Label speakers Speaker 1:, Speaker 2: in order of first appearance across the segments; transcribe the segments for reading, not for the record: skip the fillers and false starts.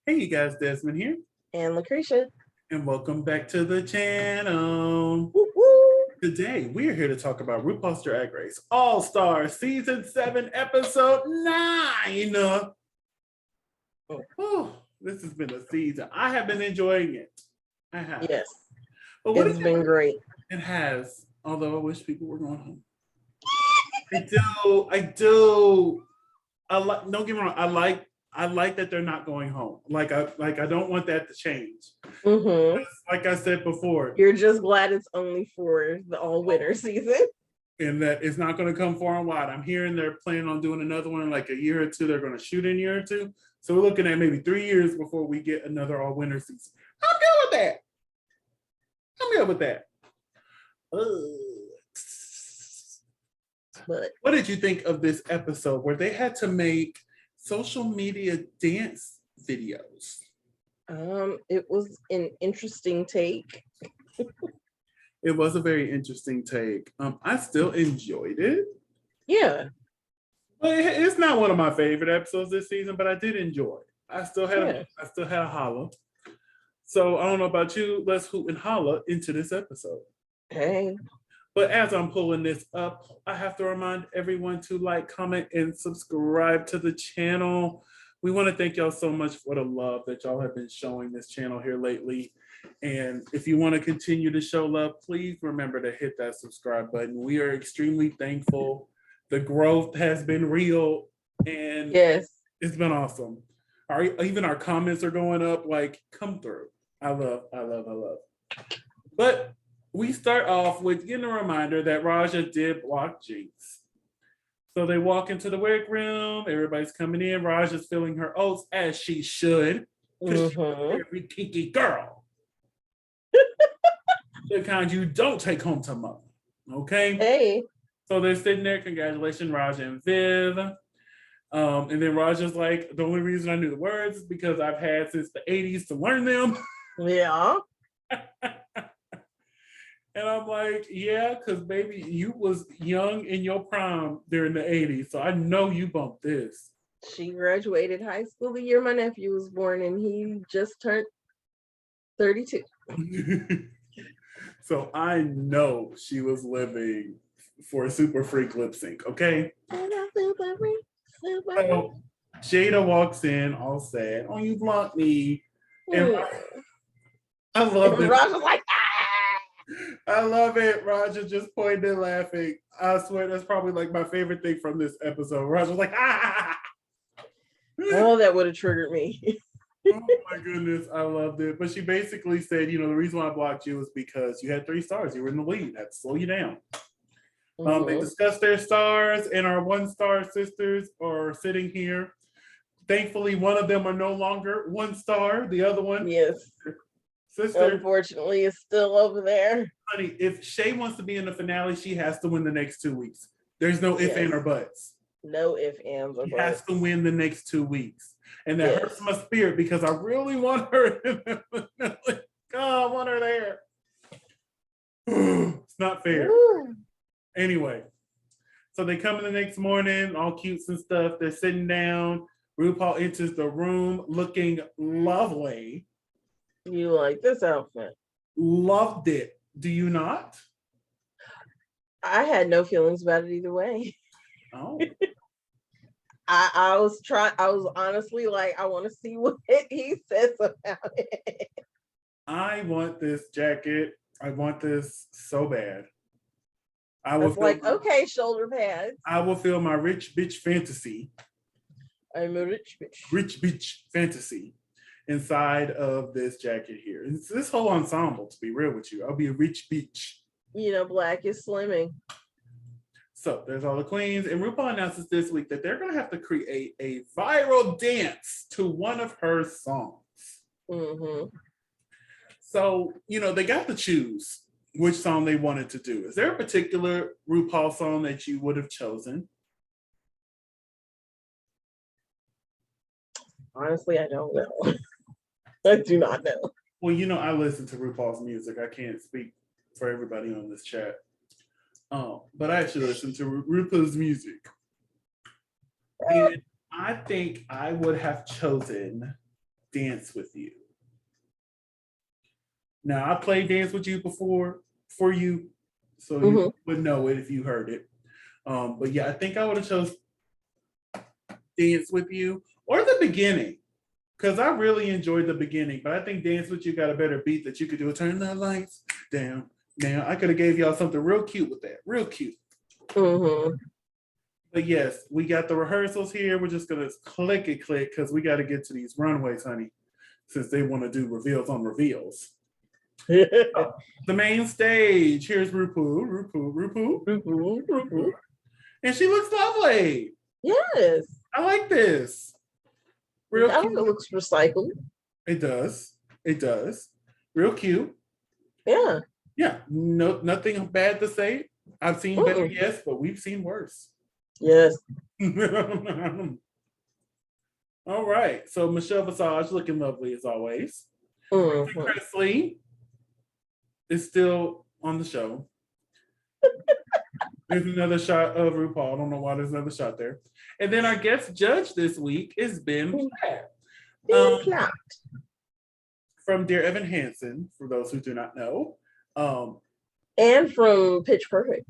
Speaker 1: Hey you guys, Desmond here.
Speaker 2: And LaCresha.
Speaker 1: And welcome back to the channel.
Speaker 2: Woo woo.
Speaker 1: Today we're here to talk about RuPaul's Drag Race All-Star Season 7, Episode 9. Oh, this has been a season. I have been enjoying it. I have.
Speaker 2: Yes.
Speaker 1: But what
Speaker 2: it's been great.
Speaker 1: It has, although I wish people were going home. I do. Don't get me wrong, I like that they're not going home. I don't want that to change.
Speaker 2: Mm-hmm.
Speaker 1: Like I said before,
Speaker 2: you're just glad it's only for the all-winter season,
Speaker 1: and that it's not going to come far and wide. I'm hearing they're planning on doing another one in like a year or two. They're going to shoot in a year or two, so we're looking at maybe 3 years before we get another all-winter season. I'm good with that. But what did you think of this episode where they had to make social media dance videos?
Speaker 2: It was an interesting take.
Speaker 1: It was a very interesting take. I still enjoyed it.
Speaker 2: Yeah.
Speaker 1: But it's not one of my favorite episodes this season, but I did enjoy it. I still had a holla. So I don't know about you. Let's hoot and holla into this episode.
Speaker 2: Hey.
Speaker 1: But as I'm pulling this up, I have to remind everyone to like, comment, and subscribe to the channel. We want to thank y'all so much for the love that y'all have been showing this channel here lately. And if you want to continue to show love, please remember to hit that subscribe button. We are extremely thankful. The growth has been real, and
Speaker 2: yes,
Speaker 1: it's been awesome. Even our comments are going up. Like, come through. I love. But we start off with getting a reminder that R.A.J.A did block Jinx. So they walk into the wig room. Everybody's coming in. R.A.J.A's filling her oats as she should. Because she's a very kinky girl. The kind you don't take home to mom. Okay?
Speaker 2: Hey.
Speaker 1: So they're sitting there. Congratulations, R.A.J.A and Viv. And then R.A.J.A's like, the only reason I knew the words is because I've had since the 80s to learn them.
Speaker 2: Yeah.
Speaker 1: And I'm like, yeah, because baby, you was young in your prime during the 80s. So I know you bumped this.
Speaker 2: She graduated high school the year my nephew was born, and he just turned 32.
Speaker 1: So I know she was living for a Super Freak lip sync, okay? So Jada walks in all sad. Oh, you blocked me. And I love it.
Speaker 2: R.A.J.A was like,
Speaker 1: I love it. R.A.J.A just pointed and laughing. I swear that's probably like my favorite thing from this episode. R.A.J.A was like, ah.
Speaker 2: Oh, that would have triggered me.
Speaker 1: Oh my goodness, I loved it. But she basically said, the reason why I blocked you is because you had 3 stars. You were in the lead. I had to slow you down. They discussed their stars, and our 1-star sisters are sitting here. Thankfully, one of them are no longer 1 star. The other one,
Speaker 2: yes, sister, unfortunately, is still over there.
Speaker 1: Honey, if Shay wants to be in the finale, she has to win the next 2 weeks. There's no ifs, and or buts.
Speaker 2: No ifs, ands, or buts.
Speaker 1: She has to win the next 2 weeks. And that hurts my spirit because I really want her in the finale. God, I want her there. It's not fair. Woo. Anyway, so they come in the next morning, all cute and stuff. They're sitting down. RuPaul enters the room looking lovely.
Speaker 2: You like this outfit?
Speaker 1: Loved it. Do you not?
Speaker 2: I had no feelings about it either way.
Speaker 1: Oh.
Speaker 2: I was honestly like, I want to see what he says about it.
Speaker 1: I want this jacket. I want this so bad.
Speaker 2: I was like, okay, shoulder pads.
Speaker 1: I will feel my rich bitch fantasy.
Speaker 2: I'm a rich bitch.
Speaker 1: Rich bitch fantasy inside of this jacket here. It's this whole ensemble, to be real with you. I'll be a rich bitch.
Speaker 2: Black is slimming.
Speaker 1: So there's all the queens. And RuPaul announces this week that they're going to have to create a viral dance to one of her songs. So, they got to choose which song they wanted to do. Is there a particular RuPaul song that you would have chosen?
Speaker 2: Honestly, I don't know. I do not know.
Speaker 1: Well, I listen to RuPaul's music. I can't speak for everybody on this chat. But I actually listen to RuPaul's music. And I think I would have chosen Dance With You. Now, I played Dance With You before for you, so you would know it if you heard it. But yeah, I think I would have chose Dance With You or the beginning, because I really enjoyed the beginning, but I think Dance With You got a better beat that you could do. Turn the lights down. Now, I could have gave y'all something real cute with that. Real cute. But yes, we got the rehearsals here. We're just going to click because we got to get to these runways, honey, since they want to do reveals on reveals. The main stage. Here's RuPaul. And she looks lovely.
Speaker 2: Yes.
Speaker 1: I like this. Real
Speaker 2: that
Speaker 1: cute.
Speaker 2: looks recycled.
Speaker 1: It does. It does. Real cute.
Speaker 2: Yeah.
Speaker 1: Yeah. No, nothing bad to say. I've seen better, yes, but we've seen worse.
Speaker 2: Yes.
Speaker 1: All right. So Michelle Visage looking lovely as always. Presley is still on the show. There's another shot of RuPaul. I don't know why there's another shot there. And then our guest judge this week is Ben Platt. From Dear Evan Hansen, for those who do not know.
Speaker 2: And from Pitch Perfect.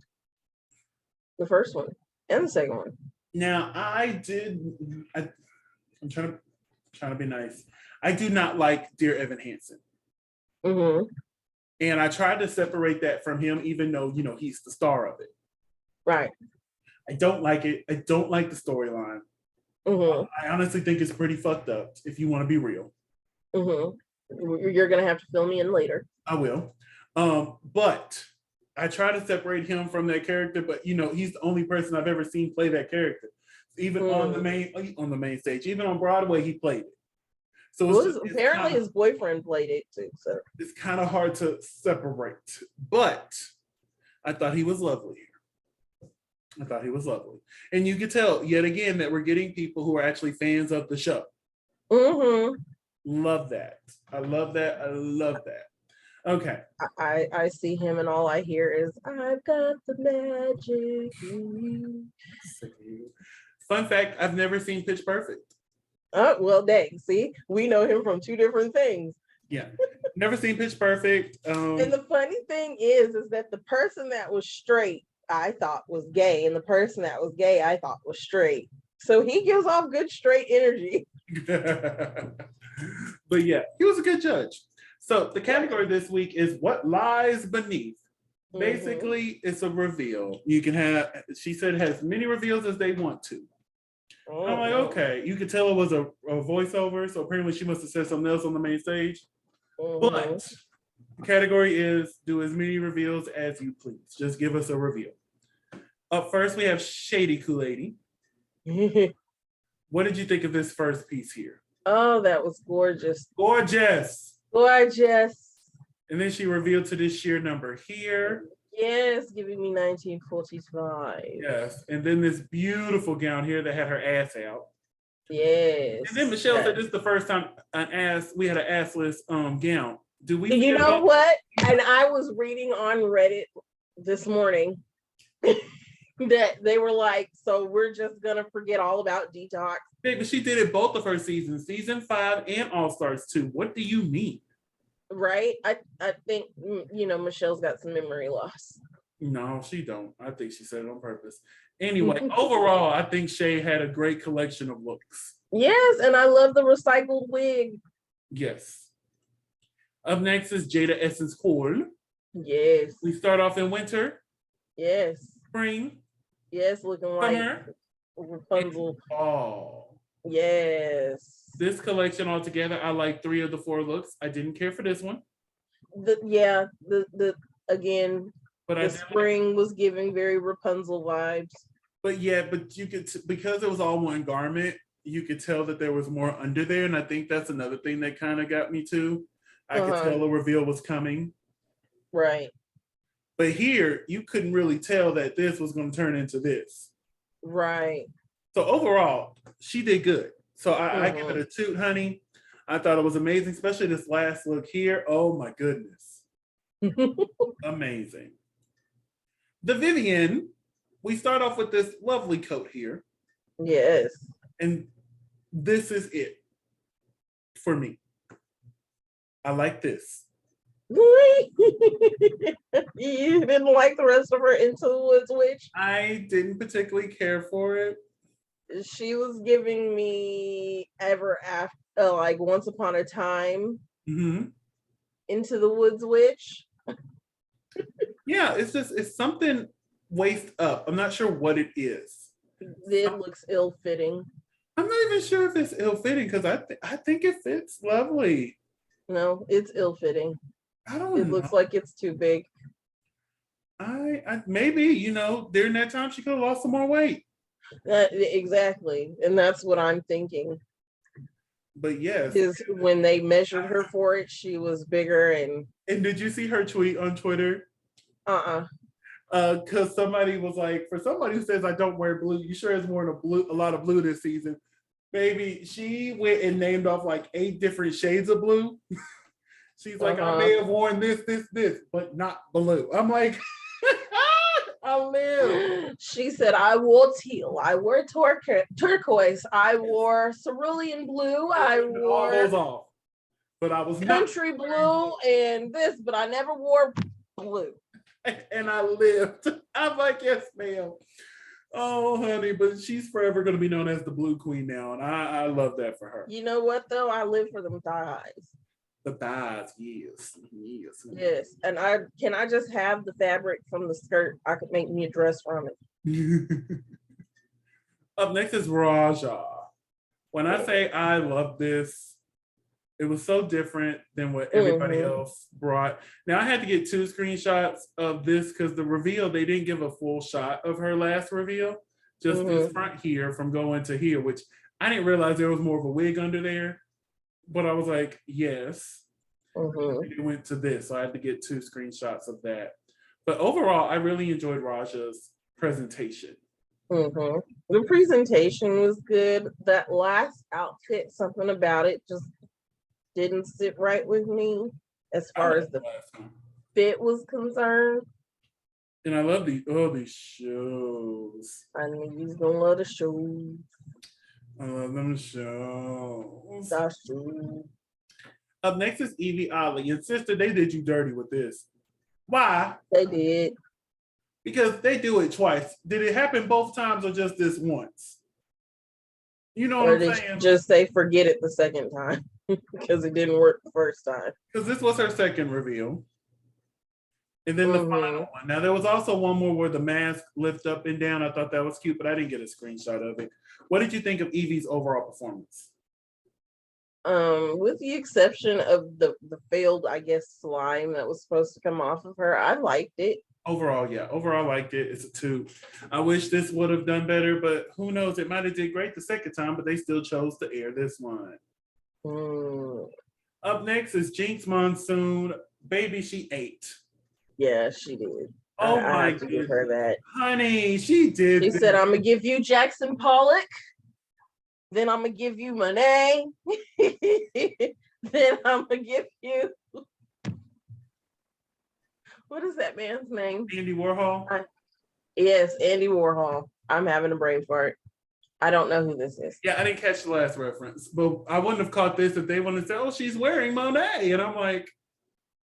Speaker 2: The first one and the second one.
Speaker 1: Now, I'm trying to be nice. I do not like Dear Evan Hansen. And I tried to separate that from him, even though, he's the star of it.
Speaker 2: Right.
Speaker 1: I don't like it. I don't like the storyline. I honestly think it's pretty fucked up, if you want to be real.
Speaker 2: You're going to have to fill me in later.
Speaker 1: I will. But I try to separate him from that character, but, he's the only person I've ever seen play that character. Even on the main stage, even on Broadway, he played it. So
Speaker 2: apparently his boyfriend played it too. So
Speaker 1: it's kind of hard to separate. But I thought he was lovely here. I thought he was lovely. And you could tell yet again that we're getting people who are actually fans of the show. Love that. I love that. I love that. Okay.
Speaker 2: I see him and all I hear is, I've got the magic in you.
Speaker 1: Fun fact, I've never seen Pitch Perfect.
Speaker 2: Oh, well, dang. See, we know him from two different things.
Speaker 1: Yeah. Never seen Pitch Perfect.
Speaker 2: And the funny thing is that the person that was straight, I thought was gay, and the person that was gay, I thought was straight. So he gives off good straight energy.
Speaker 1: But yeah, he was a good judge. So the category this week is What Lies Beneath. Basically, it's a reveal. You can have, she said, has many reveals as they want to. I'm like, okay. You could tell it was a voiceover, so apparently she must have said something else on the main stage. But the category is do as many reveals as you please. Just give us a reveal. Up first, we have Shady Kool-Aid. What did you think of this first piece here?
Speaker 2: Oh, that was gorgeous.
Speaker 1: Gorgeous. And then she revealed to this sheer number here.
Speaker 2: Yes, giving me 1945.
Speaker 1: Yes, and then this beautiful gown here that had her ass out.
Speaker 2: Yes.
Speaker 1: And then Michelle said this is the first time we had an assless gown. Do we?
Speaker 2: You know what? And I was reading on Reddit this morning that they were like, so we're just gonna forget all about Detox.
Speaker 1: Hey, but she did it both of her seasons, season 5 and All Stars 2. What do you mean?
Speaker 2: Right? I think Michelle's got some memory loss.
Speaker 1: No, she don't. I think she said it on purpose. Anyway, overall, I think Shay had a great collection of looks.
Speaker 2: Yes, and I love the recycled wig.
Speaker 1: Yes. Up next is Jada Essence Hall.
Speaker 2: Yes.
Speaker 1: We start off in winter.
Speaker 2: Yes.
Speaker 1: Spring.
Speaker 2: Yes, looking like Rapunzel.
Speaker 1: Fall.
Speaker 2: Yes.
Speaker 1: This collection altogether, I like 3 of the 4 looks. I didn't care for this one.
Speaker 2: The spring was giving very Rapunzel vibes.
Speaker 1: But you could, because it was all one garment, you could tell that there was more under there. And I think that's another thing that kind of got me too. I could tell a reveal was coming.
Speaker 2: Right.
Speaker 1: But here, you couldn't really tell that this was going to turn into this.
Speaker 2: Right.
Speaker 1: So overall, she did good. So I give it a toot, honey. I thought it was amazing, especially this last look here. Oh my goodness. Amazing. The Vivienne, we start off with this lovely coat here.
Speaker 2: Yes.
Speaker 1: And this is it. for me. I like this.
Speaker 2: You didn't like the rest of her Into the Woods witch?
Speaker 1: I didn't particularly care for it.
Speaker 2: She was giving me Ever After, like Once Upon a Time,
Speaker 1: Mm-hmm.
Speaker 2: Into the Woods witch.
Speaker 1: Yeah, it's something waist up. I'm not sure what it is.
Speaker 2: It looks ill-fitting.
Speaker 1: I'm not even sure if it's ill-fitting because I think it fits lovely.
Speaker 2: No, it's ill-fitting.
Speaker 1: I don't
Speaker 2: It
Speaker 1: know.
Speaker 2: looks like it's too big.
Speaker 1: I maybe, during that time she could have lost some more weight.
Speaker 2: Exactly. And that's what I'm thinking.
Speaker 1: But yes.
Speaker 2: Is when they measured her for it, she was bigger and
Speaker 1: did you see her tweet on Twitter? Because somebody was like, for somebody who says I don't wear blue, you sure is more a lot of blue this season. Baby, she went and named off like 8 different shades of blue. She's like, I may have worn this, but not blue. I'm like, I live.
Speaker 2: She said, I wore teal, I wore turquoise, I wore cerulean blue, I wore
Speaker 1: all those off. But I was
Speaker 2: country
Speaker 1: not
Speaker 2: blue and this, but I never wore blue.
Speaker 1: And I lived. I'm like, yes, ma'am. Oh, honey, but she's forever going to be known as the Blue Queen now, and I love that for her.
Speaker 2: You know what, though? I live for them thighs.
Speaker 1: The thighs, yes.
Speaker 2: Yes, and can I just have the fabric from the skirt? I could make me a dress from it.
Speaker 1: Up next is R.A.J.A. When I say I love this, it was so different than what everybody else brought. Now, I had to get 2 screenshots of this because the reveal, they didn't give a full shot of her last reveal. Just this front here from going to here, which I didn't realize there was more of a wig under there. But I was like, yes. It went to this, so I had to get 2 screenshots of that. But overall, I really enjoyed R.A.J.A.'s presentation.
Speaker 2: The presentation was good. That last outfit, something about it just didn't sit right with me as far as the fit was concerned.
Speaker 1: And I love these shows.
Speaker 2: I knew you was gonna love the shows.
Speaker 1: I love them shows.
Speaker 2: That's true.
Speaker 1: Up next is Evie Oddly. And sister, they did you dirty with this. Why?
Speaker 2: They did.
Speaker 1: Because they do it twice. Did it happen both times or just this once? You know what I'm saying?
Speaker 2: Just say forget it the second time because it didn't work the first time.
Speaker 1: Because this was her second reveal. And then the final one. Now, there was also one more where the mask lift up and down. I thought that was cute, but I didn't get a screenshot of it. What did you think of Evie's overall performance?
Speaker 2: With the exception of the failed, I guess, slime that was supposed to come off of her, I liked it.
Speaker 1: Overall, yeah. Overall, I liked it. It's a 2. I wish this would have done better, but who knows? It might have did great the second time, but they still chose to air this one. Up next is Jinx Monsoon. Baby, she ate.
Speaker 2: Yeah, she did.
Speaker 1: Oh
Speaker 2: I have to give her that.
Speaker 1: Honey, she did.
Speaker 2: She said, I'm going to give you Jackson Pollock. Then I'm going to give you Monet. Then I'm going to give you... What is that man's name?
Speaker 1: Andy Warhol?
Speaker 2: Yes, Andy Warhol. I'm having a brain fart. I don't know who this is.
Speaker 1: Yeah, I didn't catch the last reference, but I wouldn't have caught this if they wouldn't have said, oh, she's wearing Monet. And I'm like,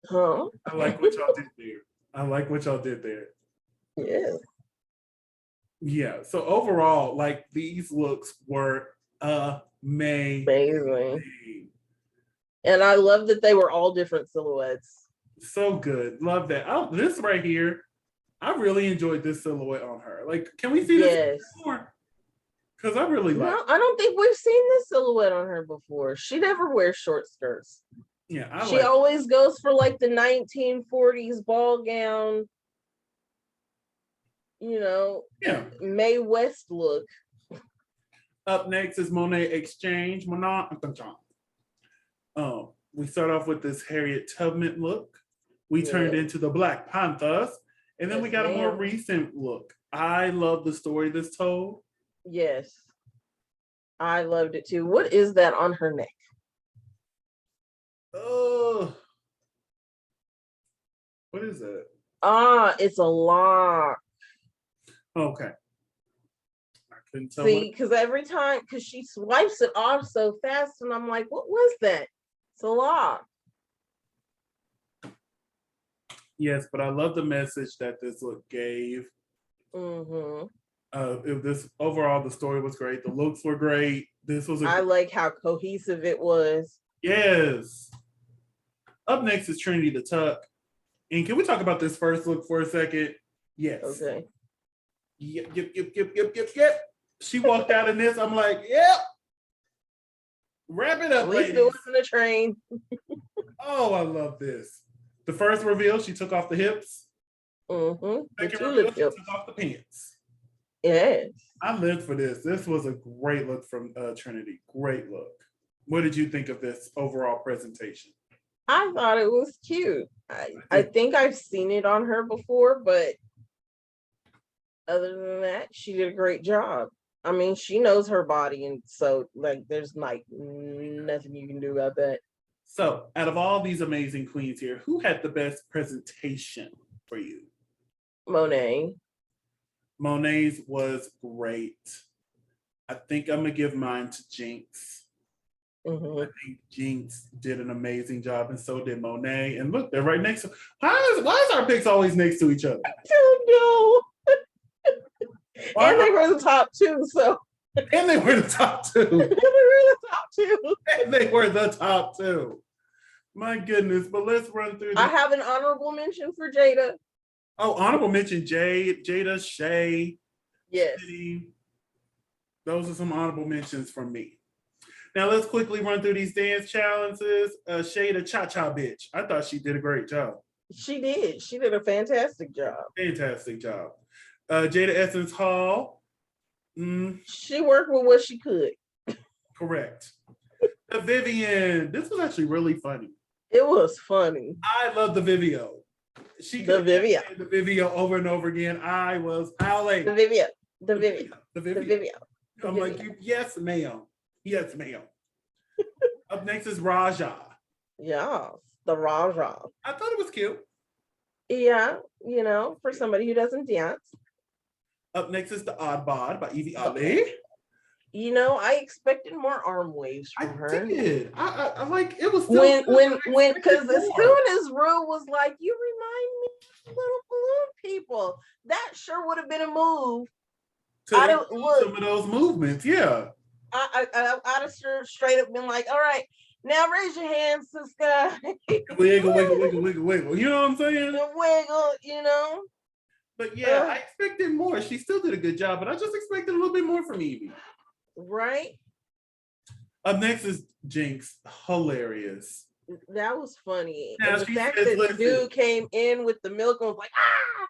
Speaker 2: huh?
Speaker 1: I like what y'all did there.
Speaker 2: Yeah.
Speaker 1: Yeah. So overall, like these looks were amazing.
Speaker 2: And I love that they were all different silhouettes.
Speaker 1: So good. Love that. This right here, I really enjoyed this silhouette on her. Like, can we see this more? Because I really like it.
Speaker 2: I don't think we've seen this silhouette on her before. She never wears short skirts.
Speaker 1: Yeah,
Speaker 2: she always goes for like the 1940s ball gown, Mae West look.
Speaker 1: Up next is Monet Exchange. We start off with this Harriet Tubman look. We turned into the Black Panthers, and then we got a more recent look. I love the story this told.
Speaker 2: Yes, I loved it too. What is that on her neck?
Speaker 1: Oh, what is that?
Speaker 2: It's a lock.
Speaker 1: Okay. I
Speaker 2: See, because every time, because she swipes it off so fast, and I'm like, what was that? It's a lot.
Speaker 1: Yes, but I love the message that this look gave.
Speaker 2: Mm-hmm.
Speaker 1: This overall, the story was great. The looks were great. This was
Speaker 2: I like how cohesive it was.
Speaker 1: Yes. Up next is Trinity the Tuck. And can we talk about this first look for a second? Yes.
Speaker 2: Okay.
Speaker 1: Yep. She walked out in this. I'm like, yep. Wrap it up,
Speaker 2: At least
Speaker 1: ladies.
Speaker 2: it wasn't a train.
Speaker 1: Oh, I love this. The first reveal, she took off the hips.
Speaker 2: Mm-hmm.
Speaker 1: Second reveal, she took off the pants.
Speaker 2: Yes.
Speaker 1: I lived for this. This was a great look from Trinity. Great look. What did you think of this overall presentation?
Speaker 2: I thought it was cute. I think I've seen it on her before, but other than that, she did a great job. I mean, she knows her body, and so like there's like nothing you can do about that.
Speaker 1: So, out of all these amazing queens here, who had the best presentation for you?
Speaker 2: Monet.
Speaker 1: Monet's was great. I think I'm gonna give mine to Jinx.
Speaker 2: Mm-hmm.
Speaker 1: I think Jinx did an amazing job, and so did Monet. And look, they're right next to. Why is our picks always next to each other?
Speaker 2: I don't know. And they were the top two, so.
Speaker 1: And they were the top two.
Speaker 2: They were the top two.
Speaker 1: And they were the top two. My goodness, but let's run through.
Speaker 2: I have an honorable mention for Jada.
Speaker 1: Oh, honorable mention: Jada, Shay.
Speaker 2: Yes.
Speaker 1: City. Those are some honorable mentions from me. Now let's quickly run through these dance challenges. Shay the cha-cha bitch. I thought she did a great job.
Speaker 2: She did. She did a fantastic job.
Speaker 1: Fantastic job. Jada Essence Hall.
Speaker 2: She worked with what she could.
Speaker 1: Correct. The Vivian. This was actually really funny.
Speaker 2: It was funny.
Speaker 1: I love the Vivio.
Speaker 2: The
Speaker 1: Vivio over and over again. I was howling.
Speaker 2: The Vivio.
Speaker 1: I'm like, yes, ma'am. Yes, ma'am. Up next is R.A.J.A.
Speaker 2: Yeah, the R.A.J.A.
Speaker 1: I thought it was cute.
Speaker 2: Yeah, you know, for somebody who doesn't dance.
Speaker 1: Up next is the Odd Bod by Evie Ali.
Speaker 2: You know, I expected more arm waves from her.
Speaker 1: I did. I like it was
Speaker 2: still when because as soon as Ru was like, "You remind me of little balloon people," that sure would have been a move.
Speaker 1: I don't look some of those movements. Yeah,
Speaker 2: I'd have straight up been like, "All right, now raise your hands, sister."
Speaker 1: Wiggle. You know what I'm saying?
Speaker 2: The wiggle, you know.
Speaker 1: But yeah, I expected more. She still did a good job, but I just expected a little bit more from Evie.
Speaker 2: Right.
Speaker 1: Up next is Jinx. Hilarious.
Speaker 2: That was funny.
Speaker 1: Now,
Speaker 2: and the fact that the dude came in with the milk and was like, ah!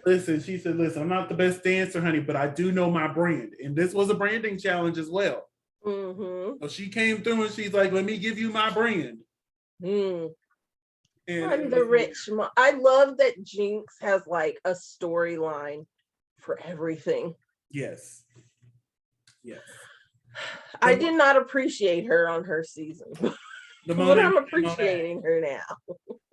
Speaker 1: Listen, she said, listen, I'm not the best dancer, honey, but I do know my brand. And this was a branding challenge as well.
Speaker 2: Mm-hmm.
Speaker 1: So she came through and she's like, let me give you my brand.
Speaker 2: And I'm the rich mom. I love that Jinx has like a storyline for everything.
Speaker 1: Yes. Yes.
Speaker 2: I did not appreciate her on her season. But I'm appreciating her now.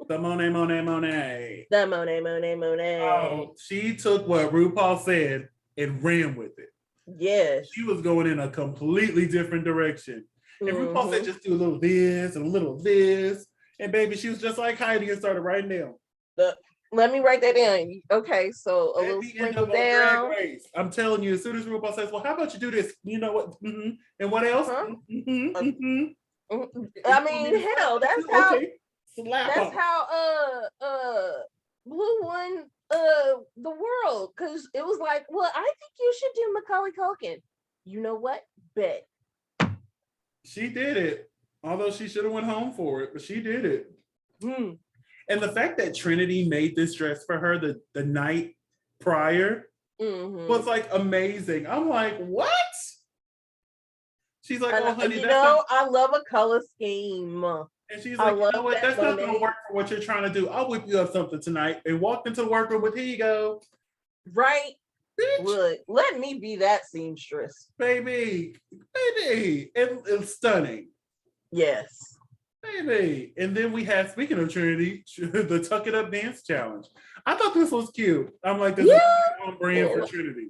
Speaker 1: The Monet.
Speaker 2: The Monet.
Speaker 1: Oh, she took what RuPaul said and ran with it.
Speaker 2: Yes.
Speaker 1: She was going in a completely different direction. And RuPaul said just do a little this and a little this. And baby, she was just like Heidi and started writing down.
Speaker 2: Let me write that down. Okay, so a little sprinkle down.
Speaker 1: I'm telling you, as soon as RuPaul says, well, how about you do this? You know what? Mm-hmm. And what else?
Speaker 2: Huh? I mean, hell, that's how Blue won the world, because it was like, well, I think you should do Macaulay Culkin. You know what? Bet.
Speaker 1: She did it. Although she should have went home for it, but she did it. And the fact that Trinity made this dress for her the night prior was like amazing. I'm like, what? She's like, oh, honey,
Speaker 2: I love a color scheme.
Speaker 1: And she's like, you know what? That's not going to work for what you're trying to do. I'll whip you up something tonight. And walked into the workroom with, here you go.
Speaker 2: Right. Look, let me be that seamstress.
Speaker 1: Baby. It's stunning.
Speaker 2: Yes.
Speaker 1: Baby. And then we had, speaking of Trinity, the Tuck It Up Dance Challenge. I thought this was cute. I'm like, this is on brand for Trinity.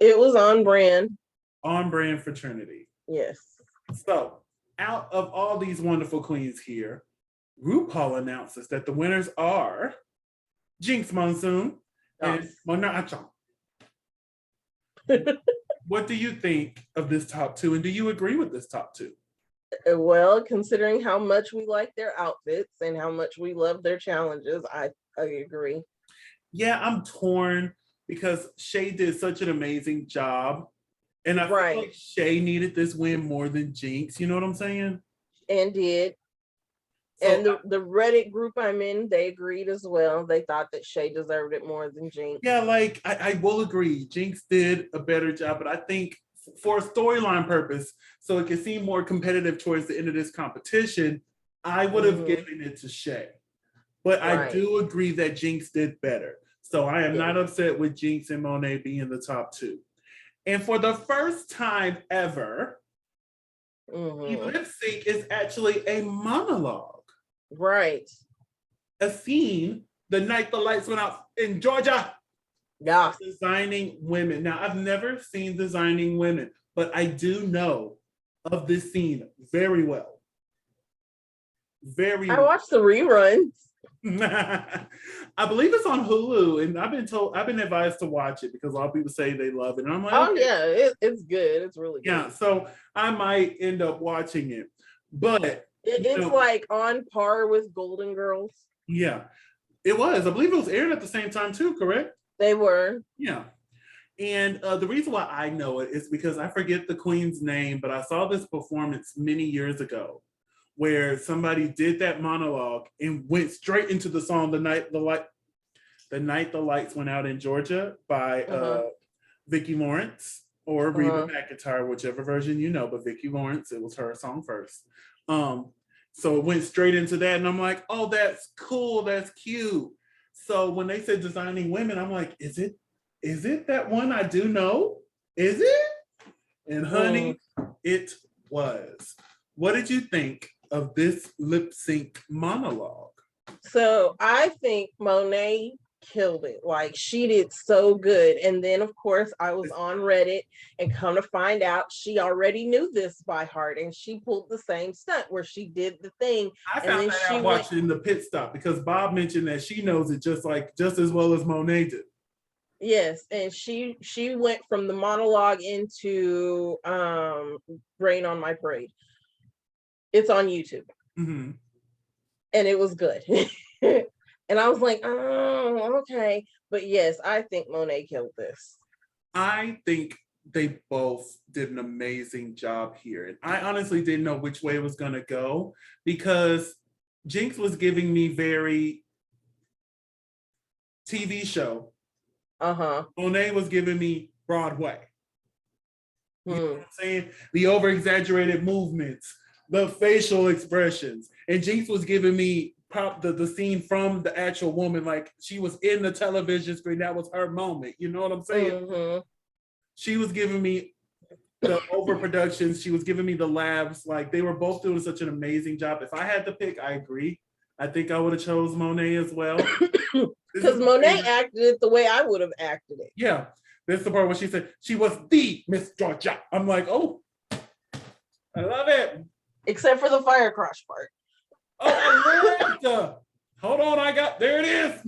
Speaker 2: It was on brand.
Speaker 1: On brand for Trinity.
Speaker 2: Yes.
Speaker 1: So, out of all these wonderful queens here, RuPaul announces that the winners are Jinx Monsoon and Mona Achong. What do you think of this top two? And do you agree with this top two?
Speaker 2: Well, considering how much we like their outfits and how much we love their challenges, I agree.
Speaker 1: Yeah, I'm torn because Shay did such an amazing job. And I feel like Shay needed this win more than Jinx. You know what I'm saying?
Speaker 2: And did. So, and the Reddit group I'm in, they agreed as well. They thought that Shay deserved it more than Jinx.
Speaker 1: Yeah, like I will agree. Jinx did a better job, but I think for a storyline purpose, so it can seem more competitive towards the end of this competition, I would have given it to Shay. But I do agree that Jinx did better. So I am not upset with Jinx and Monet being the top two. And for the first time ever, the lip sync is actually a monologue.
Speaker 2: Right.
Speaker 1: A scene the night the lights went out in Georgia.
Speaker 2: Yeah.
Speaker 1: Designing Women. Now, I've never seen Designing Women, but I do know of this scene very well.
Speaker 2: I watched the reruns.
Speaker 1: I believe it's on Hulu, and I've been advised to watch it because a lot of people say they love it. And I'm like,
Speaker 2: oh, okay. Yeah, it's good. It's really good.
Speaker 1: Yeah, so I might end up watching it. But
Speaker 2: it's like on par with Golden Girls.
Speaker 1: Yeah, it was. I believe it was aired at the same time too, correct?
Speaker 2: They were.
Speaker 1: Yeah. And the reason why I know it is because I forget the queen's name, but I saw this performance many years ago where somebody did that monologue and went straight into the song The Night the Lights Went Out in Georgia by Vicki Lawrence or Reba McEntire, whichever version you know, but Vicki Lawrence, it was her song first. So it went straight into that, and I'm like, oh, that's cool, that's cute. So when they said Designing Women, I'm like, is it that one I do know? Is it? And honey, it was. What did you think of this lip sync monologue?
Speaker 2: So I think Monet killed it. Like, she did so good. And then of course I was on Reddit, and come to find out she already knew this by heart, and she pulled the same stunt where she did the thing.
Speaker 1: I found that out watching the pit stop because Bob mentioned that she knows it just as well as Monet did.
Speaker 2: Yes, and she went from the monologue into Rain on My Parade. It's on YouTube. And it was good. And I was like, oh, okay. But yes, I think Monet killed this.
Speaker 1: I think they both did an amazing job here. And I honestly didn't know which way it was going to go because Jinx was giving me very TV show. Monet was giving me Broadway. You know what I'm saying? The over-exaggerated movements, the facial expressions. And Jinx was giving me the scene from the actual woman, like she was in the television screen. That was her moment. You know what I'm saying? She was giving me the overproductions. She was giving me the labs. Like, they were both doing such an amazing job. If I had to pick, I agree. I think I would have chose Monet as well.
Speaker 2: Because Monet acted it the way I would have acted it.
Speaker 1: Yeah. This is the part where she said she was the Miss Georgia. I'm like, oh, I love it.
Speaker 2: Except for the fire crush part.
Speaker 1: Oh, I love it. Hold on, there it is.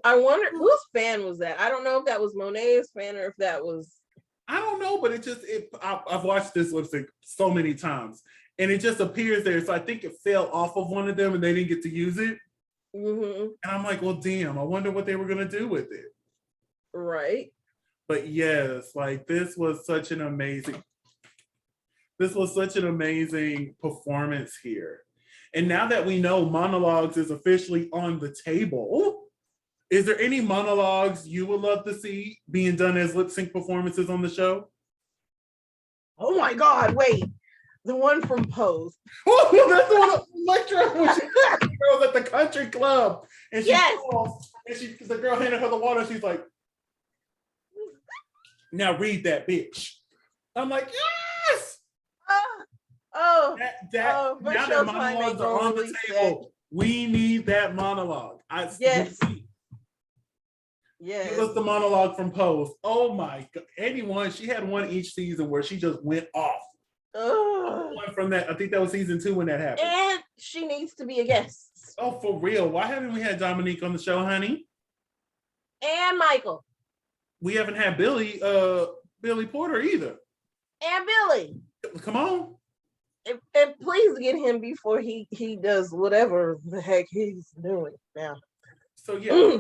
Speaker 2: I wonder whose fan was that? I don't know if that was Monet's fan or if that was.
Speaker 1: I don't know, but I've watched this lip sync so many times, and it just appears there. So I think it fell off of one of them, and they didn't get to use it. And I'm like, well, damn. I wonder what they were gonna do with it.
Speaker 2: Right.
Speaker 1: But yes, like this was such an amazing performance here. And now that we know monologues is officially on the table, is there any monologues you would love to see being done as lip sync performances on the show?
Speaker 2: Oh my God, wait. The one from Pose.
Speaker 1: Oh, that's the one Electra when she girls at the country club. And she falls, and the girl handed her the water, she's like, now read that bitch. I'm like, yes!
Speaker 2: Now that
Speaker 1: monologues are on the table. We need that monologue.
Speaker 2: Yes.
Speaker 1: Give us the monologue from Pose. Oh my God. Anyone, she had one each season where she just went off. One from that, I think that was season 2 when that happened.
Speaker 2: And she needs to be a guest.
Speaker 1: Oh, for real. Why haven't we had Dominique on the show, honey?
Speaker 2: And Michael.
Speaker 1: We haven't had Billy Porter either.
Speaker 2: And Billy.
Speaker 1: Come on.
Speaker 2: And please get him before he does whatever the heck he's doing now.
Speaker 1: So yeah,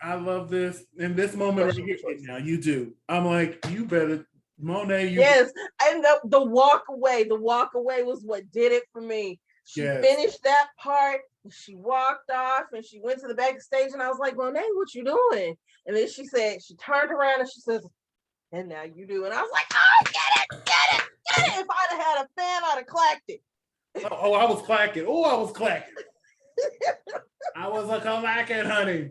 Speaker 1: I love this. In this moment right here, now you do. I'm like, you better, Monet.
Speaker 2: Yes, and the walk away was what did it for me. She finished that part. She walked off and she went to the backstage, and I was like, Monet, what you doing? And then she turned around and she says, and now you do. And I was like, oh, get it. If I'd have had a fan, I'd have clacked it.
Speaker 1: Oh, I was clacking. I was clacking. I was a clacking, honey.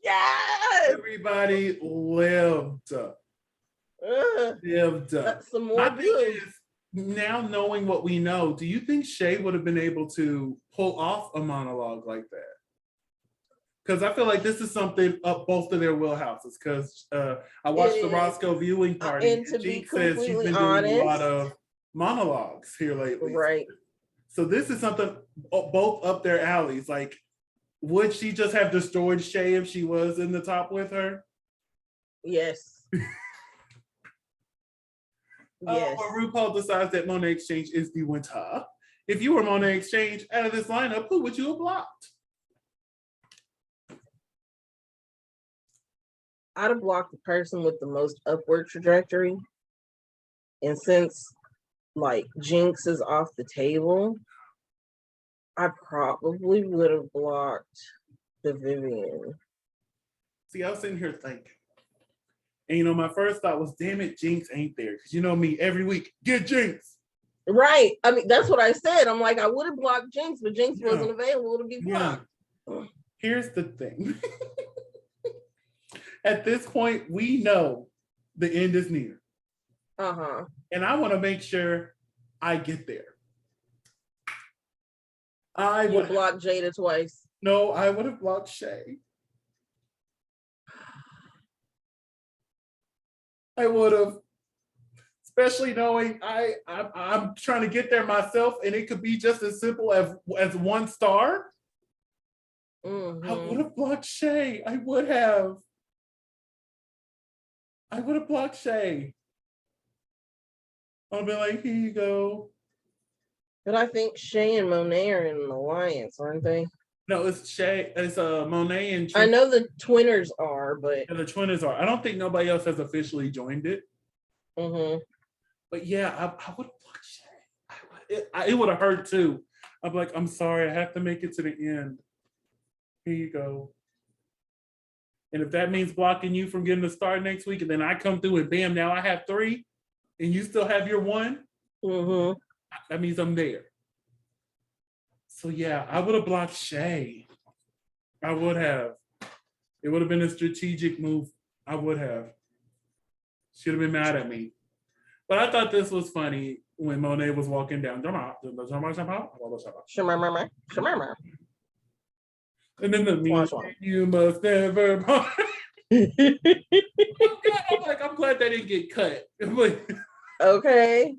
Speaker 2: Yes.
Speaker 1: Everybody lived.
Speaker 2: Some more good.
Speaker 1: Now knowing what we know, do you think Shay would have been able to pull off a monologue like that? Because I feel like this is something up both of their wheelhouses. Because I watched the Roscoe viewing party, and Jinx says she's been doing a lot of monologues here lately.
Speaker 2: Right.
Speaker 1: So this is something both up their alleys. Like, would she just have destroyed Shay if she was in the top with her?
Speaker 2: Yes. Yes.
Speaker 1: When RuPaul decides that Monet X Change is the winner, if you were Monet X Change out of this lineup, who would you have blocked?
Speaker 2: I'd have blocked the person with the most upward trajectory. And since like Jinx is off the table, I probably would have blocked the Vivian.
Speaker 1: See, I was sitting here thinking. And my first thought was, damn it, Jinx ain't there. Because you know me, every week, get Jinx.
Speaker 2: Right. I mean, that's what I said. I'm like, I would have blocked Jinx, but Jinx wasn't available to be blocked.
Speaker 1: Yeah. Here's the thing. At this point, we know the end is near.
Speaker 2: Uh-huh.
Speaker 1: And I want to make sure I get there. I would
Speaker 2: block Jada twice.
Speaker 1: No, I would have blocked Shay. I would have, especially knowing I'm trying to get there myself, and it could be just as simple as 1 star.
Speaker 2: Mm-hmm.
Speaker 1: I would have blocked Shay. I would have blocked Shay. I'll be like, here you go.
Speaker 2: But I think Shay and Monet are in an alliance, aren't they?
Speaker 1: No, it's Shay. It's Monet and.
Speaker 2: I know the Twinners are, but
Speaker 1: the Twinners are. I don't think nobody else has officially joined it.
Speaker 2: Mm-hmm.
Speaker 1: But yeah, I would have blocked Shay. It would have hurt too. I'm like, I'm sorry, I have to make it to the end. Here you go. And if that means blocking you from getting a star next week, and then I come through and bam, now I have 3, and you still have your 1.
Speaker 2: Mm-hmm.
Speaker 1: That means I'm there. So yeah, I would have blocked Shay. I would have. It would have been a strategic move. I would have. She'd have been mad at me. But I thought this was funny when Monet was walking down. And then the music, you must never. I'm glad that didn't get cut.
Speaker 2: Okay.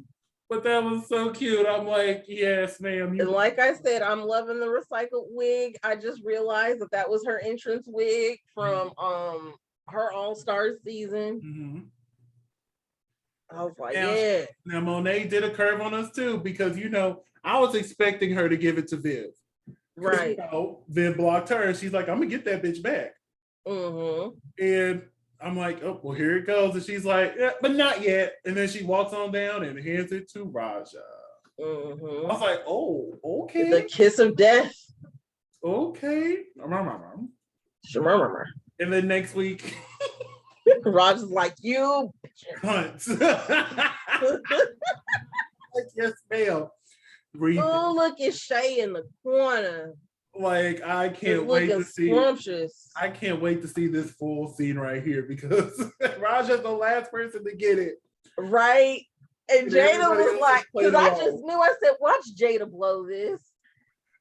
Speaker 1: But that was so cute. I'm like, yes, ma'am.
Speaker 2: And like I said, I'm loving the recycled wig. I just realized that was her entrance wig from her All-Star season.
Speaker 1: Mm-hmm.
Speaker 2: I was like, yeah.
Speaker 1: Now Monet did a curve on us too, because I was expecting her to give it to Viv.
Speaker 2: Right.
Speaker 1: Viv blocked her, and she's like, I'm gonna get that bitch back.
Speaker 2: Mm-hmm.
Speaker 1: And I'm like, oh, well, here it goes. And she's like, yeah, but not yet. And then she walks on down and hands it to R.A.J.A.
Speaker 2: Mm-hmm.
Speaker 1: I was like, oh, okay.
Speaker 2: The kiss of death.
Speaker 1: Okay. And then next week,
Speaker 2: R.A.J.A's like, you
Speaker 1: cunt. Like, yes, ma'am.
Speaker 2: Oh, look at Shay in the corner.
Speaker 1: Like, I can't wait to see. I can't wait to see this full scene right here, because R.A.J.A's the last person to get it.
Speaker 2: Right. And Jada was like, because I just knew, I said, watch Jada blow this.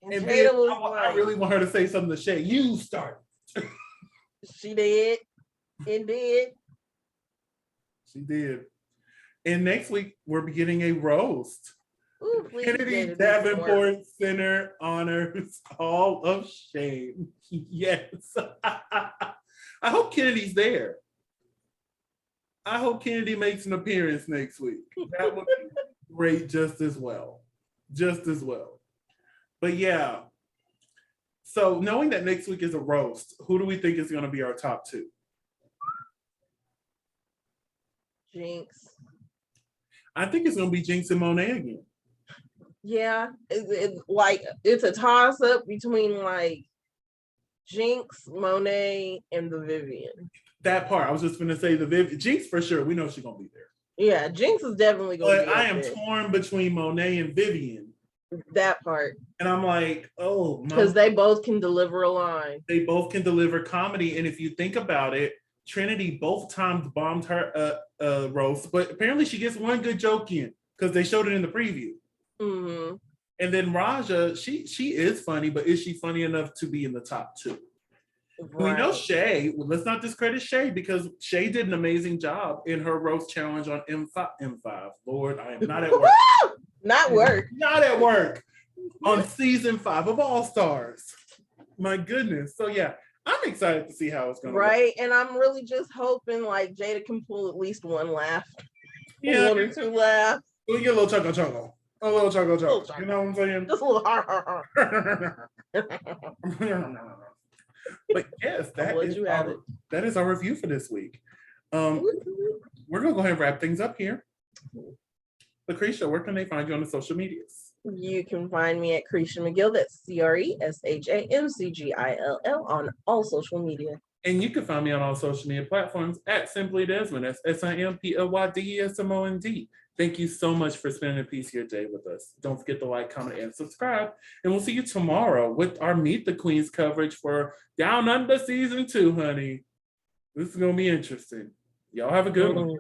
Speaker 2: And
Speaker 1: And
Speaker 2: Jada
Speaker 1: then
Speaker 2: was
Speaker 1: I
Speaker 2: like,
Speaker 1: really want her to say something to Shay. You start.
Speaker 2: she did. It did.
Speaker 1: She did. And next week, we're beginning a roast.
Speaker 2: Ooh, please,
Speaker 1: Kennedy
Speaker 2: Jada, do some work.
Speaker 1: Davenport Center honors Hall of Shame. Yes. I hope Kennedy's there. I hope Kennedy makes an appearance next week. That would be great just as well. Just as well. But yeah. So knowing that next week is a roast, who do we think is going to be our top two?
Speaker 2: Jinx.
Speaker 1: I think it's going to be Jinx and Monet again.
Speaker 2: Yeah, it's a toss up between like Jinx, Monet, and the Vivian.
Speaker 1: That part, I was just going to say Jinx for sure. We know she's going to be there.
Speaker 2: Yeah, Jinx is definitely going to be.
Speaker 1: But I am torn between Monet and Vivian.
Speaker 2: That part.
Speaker 1: And I'm like, oh,
Speaker 2: because they both can deliver a line.
Speaker 1: They both can deliver comedy. And if you think about it, Trinity both times bombed her roast, but apparently she gets one good joke in because they showed it in the preview.
Speaker 2: Mm-hmm.
Speaker 1: And then R.A.J.A, she is funny, but is she funny enough to be in the top two? Right. We know Shay. Well, let's not discredit Shay because Shay did an amazing job in her roast challenge on M5. Lord, I am not at work. Not at work. On season 5 of All Stars. My goodness. So yeah, I'm excited to see how it's going to
Speaker 2: work. And I'm really just hoping like Jada can pull at least one laugh. Yeah. 1 or 2 laughs.
Speaker 1: We'll get a little chuckle. A little chuckle. You know what I'm saying?
Speaker 2: Just a little har.
Speaker 1: But yes, that is our review for this week. We're going to go ahead and wrap things up here. LaCresha, where can they find you on the social medias?
Speaker 2: You can find me at Cresha McGill, that's CRESHAMCGILL on all social media.
Speaker 1: And you can find me on all social media platforms at Simply Desmond. That's SIMPLYDESMOND. Thank you so much for spending a piece of your day with us. Don't forget to like, comment, and subscribe. And we'll see you tomorrow with our Meet the Queens coverage for Down Under Season 2, honey. This is going to be interesting. Y'all have a good one.